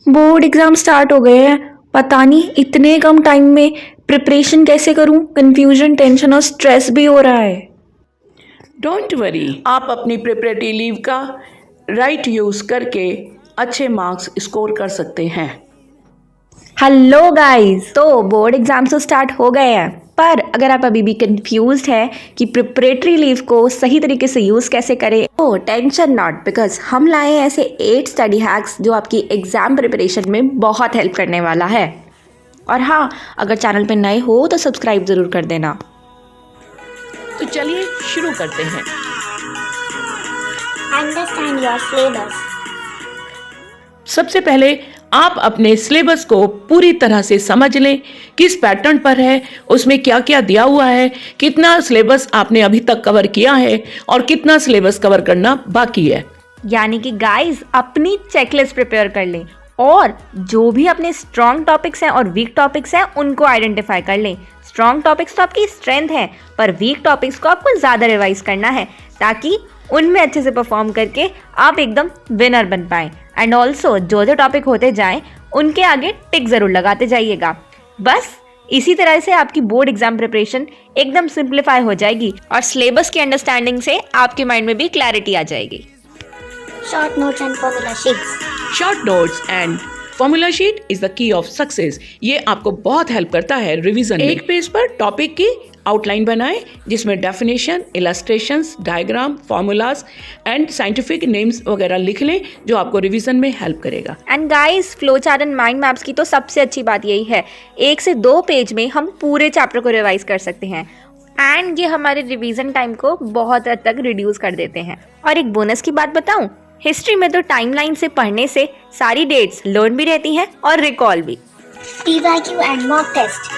Board exam start हो गए हैं। पता नहीं इतने कम टाइम में प्रिपरेशन कैसे करूं। कंफ्यूजन, टेंशन और स्ट्रेस भी हो रहा है। डोंट वरी, आप अपनी प्रिपरेटरी लीव का राइट यूज़ करके अच्छे मार्क्स स्कोर कर सकते हैं। हेलो गाइस, तो बोर्ड एग्जाम्स तो स्टार्ट हो गए हैं, पर अगर आप अभी भी कंफ्यूज्ड है कि प्रिपरेटरी लीव को सही तरीके से यूज़ कैसे करें, तो टेंशन नॉट, बिकॉज हम लाए हैं ऐसे 8 स्टडी हैक्स जो आपकी एग्जाम प्रिपरेशन में बहुत हेल्प करने वाला है। और हाँ, अगर चैनल पे नए हो तो सब्सक्राइब ज़रूर कर देना। तो चलिए शुरू करते हैं। Understand your syllabus. सबसे पहले आप अपने सिलेबस को पूरी तरह से समझ लें, किस पैटर्न पर है, उसमें क्या क्या दिया हुआ है, कितना सिलेबस आपने अभी तक कवर किया है और कितना सिलेबस कवर करना बाकी है। यानी कि गाइस अपनी चेकलिस्ट प्रिपेयर कर लें और जो भी अपने स्ट्रॉन्ग टॉपिक्स हैं और वीक टॉपिक्स हैं उनको आइडेंटिफाई कर लें। स्ट्रॉन्ग टॉपिक्स तो आपकी स्ट्रेंथ है, पर वीक टॉपिक्स को आपको ज़्यादा रिवाइज करना है ताकि उनमें अच्छे से परफॉर्म करके आप एकदम विनर बन पाएं। एंड ऑल्सो जो जो टॉपिक होते जाएं उनके आगे टिक ज़रूर लगाते जाइएगा। बस इसी तरह से आपकी बोर्ड एग्जाम प्रिपरेशन एकदम सिंप्लीफाई हो जाएगी और सिलेबस की अंडरस्टैंडिंग से आपके माइंड में भी क्लैरिटी आ जाएगी। Short notes and formula sheets. Short notes and formula sheet is the key of success. ये आपको बहुत हेल्प करता है रिवीजन में। एक पेज पर टॉपिक की आउटलाइन बनाएं जिसमें definition, illustrations, diagram, formulas and scientific names वगैरह लिख लें जो आपको रिवीजन में हेल्प करेगा। And guys, flow chart and mind maps की तो सबसे अच्छी बात यही है, 1 से 2 पेज में हम पूरे चैप्टर को रिवाइज कर सकते हैं एंड ये हमारे रिवीजन टाइम को बहुत हद तक रिड्यूस कर देते हैं। और एक बोनस की बात बताऊं, हिस्ट्री में तो टाइमलाइन से पढ़ने से सारी डेट्स लर्न भी रहती हैं और रिकॉल भी। PYQ and mock test.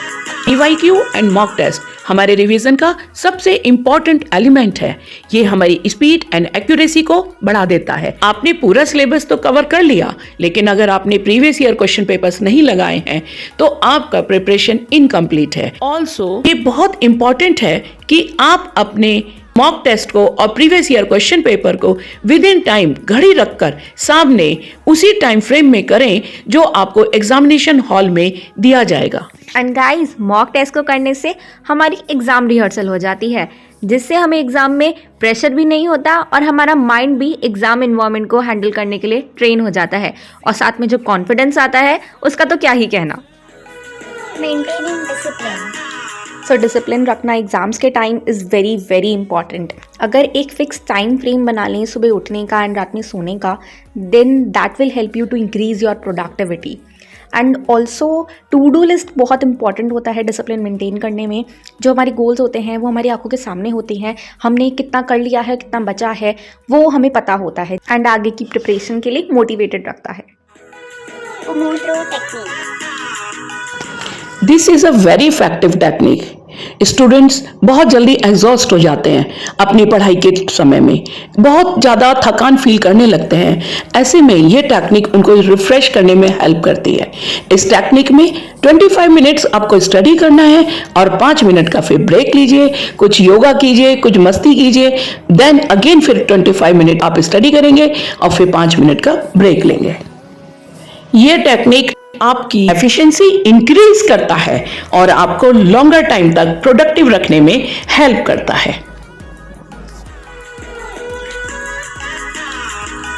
PYQ and mock test हमारे रिवीजन का सबसे इम्पोर्टेंट एलिमेंट है। ये हमारी स्पीड एंड एक्यूरेसी को बढ़ा देता है। आपने पूरा सिलेबस तो कवर कर लिया, लेकिन अगर आपने प्रीवियस ईयर क्वेश्चन पेपर्स नहीं लगाए हैं तो आपका प्रिपरेशन इनकम्प्लीट है। ऑल्सो ये बहुत इम्पोर्टेंट है कि आप अपने मॉक टेस्ट को और प्रीवियस ईयर क्वेश्चन पेपर को विद इन टाइम घड़ी रखकर सामने उसी टाइम फ्रेम में करें जो आपको एग्जामिनेशन हॉल में दिया जाएगा। एंड गाइस, मॉक टेस्ट को करने से हमारी एग्जाम रिहर्सल हो जाती है, जिससे हमें एग्जाम में प्रेशर भी नहीं होता और हमारा माइंड भी एग्जाम इन्वायरमेंट को हैंडल करने के लिए ट्रेन हो जाता है। और साथ में जो कॉन्फिडेंस आता है उसका तो क्या ही कहना। Maintaining discipline. सो डिसिप्लिन रखना एग्जाम्स के time is very very important. अगर एक फिक्स टाइम फ्रेम बना लें सुबह उठने का एंड रात में सोने का, then that will help you to increase your productivity. And also to do list बहुत इंपॉर्टेंट होता है डिसिप्लिन मेंटेन करने में। जो हमारे गोल्स होते हैं वो हमारी आंखों के सामने होते हैं, हमने कितना कर लिया है, कितना बचा है, वो हमें पता होता है एंड आगे की प्रिपरेशन के लिए मोटिवेटेड रखता है। Pomodoro technique. This is a very effective technique. Students बहुत जल्दी एग्जॉस्ट हो जाते हैं अपनी पढ़ाई के समय में, बहुत ज़्यादा थकान फील करने लगते हैं। ऐसे में ये टेक्निक उनको रिफ्रेश करने में हेल्प करती है। इस टेक्निक में 25 मिनट्स आपको स्टडी करना है और 5 मिनट का फिर ब्रेक लीजिए, कुछ योगा कीजिए, कुछ मस्ती कीजिए, देन अगेन फिर 25 मिनट आप स्टडी करेंगे और फिर 5 मिनट का ब्रेक लेंगे। ये टेक्निक आपकी एफिशिएंसी इंक्रीज करता है और आपको लॉन्गर टाइम तक प्रोडक्टिव रखने में हेल्प करता है।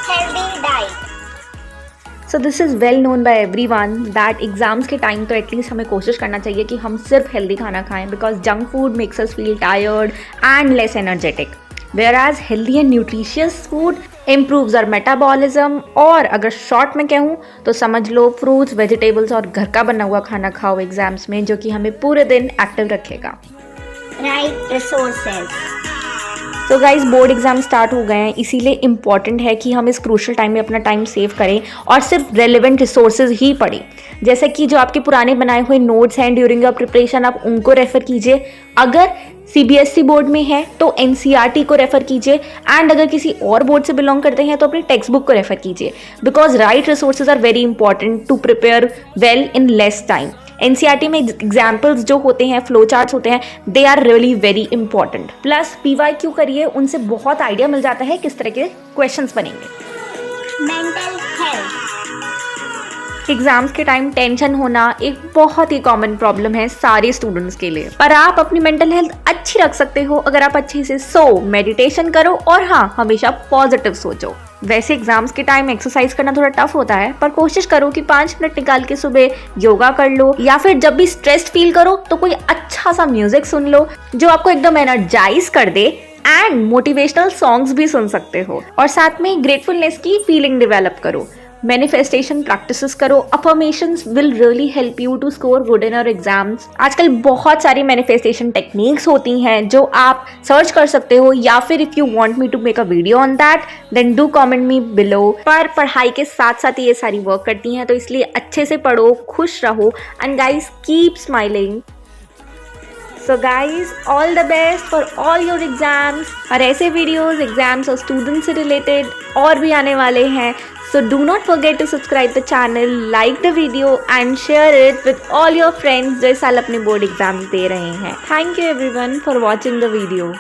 Healthy diet. So this is well known by everyone that exams के टाइम तो एटलीस्ट हमें कोशिश करना चाहिए कि हम सिर्फ हेल्दी खाना खाएं, because junk food makes us feel tired and less energetic, whereas healthy and nutritious food improves our metabolism। और अगर शॉर्ट में कहूँ तो समझ लो फ्रूट्स, वेजिटेबल्स और घर का बना हुआ खाना खाओ एग्जाम्स में, जो कि हमें पूरे दिन एक्टिव रखेगा। Right resources. तो गाइज, बोर्ड एग्जाम स्टार्ट हो गए हैं, इसीलिए इम्पॉर्टेंट है कि हम इस क्रूशल टाइम में अपना टाइम सेव करें और सिर्फ रेलिवेंट रिसोर्सेज ही पढ़ें। जैसे कि जो आपके पुराने बनाए हुए नोट्स हैं ड्यूरिंग योर प्रिपरेशन, आप उनको रेफर कीजिए। अगर CBSE बोर्ड में है तो NCERT को रेफर कीजिए एंड अगर किसी और बोर्ड से बिलोंग करते हैं तो अपनी टेक्स्ट बुक को रेफर कीजिए, because right resources are very important to prepare well in less time. NCERT में एग्जाम्पल्स जो होते हैं, फ्लो चार्ट्स होते हैं, they are really very important. Plus PYQ करिए, उनसे बहुत आइडिया मिल जाता है किस तरह के क्वेश्चंस बनेंगे। Mental health. एग्जाम्स के टाइम टेंशन होना एक बहुत ही कॉमन प्रॉब्लम है सारे स्टूडेंट्स के लिए, पर आप अपनी मेंटल हेल्थ अच्छी रख सकते हो अगर आप अच्छे से सो, मेडिटेशन करो और हाँ, हमेशा पॉजिटिव सोचो। वैसे एग्जाम्स के टाइम एक्सरसाइज करना थोड़ा टफ होता है, पर कोशिश करो कि 5 मिनट निकाल के सुबह योगा कर लो, या फिर जब भी स्ट्रेस्ड फील करो तो कोई अच्छा सा म्यूजिक सुन लो जो आपको एकदम एनर्जाइज कर दे, एंड मोटिवेशनल सॉन्ग्स भी सुन सकते हो। और साथ में ग्रेटफुलनेस की फीलिंग डेवलप करो, मैनिफेस्टेशन प्रैक्टिसेस करो, affirmations will really help you to score good in your exams. आजकल बहुत सारी मैनिफेस्टेशन टेक्निक्स होती हैं जो आप सर्च कर सकते हो, या फिर if you want me to make a video on that then do comment me below. पर पढ़ाई के साथ साथ ये सारी वर्क करती हैं, तो इसलिए अच्छे से पढ़ो, खुश रहो, and guys keep smiling. So guys, all the best for all your exams। और ऐसे वीडियोस एग्जाम्स और स्टूडेंट्स से रिलेटेड और भी आने वाले हैं। So do not forget to subscribe the channel, like the video and share it with all your friends जो इस साल अपने बोर्ड एग्जाम्स दे रहे हैं। Thank you everyone for watching the video।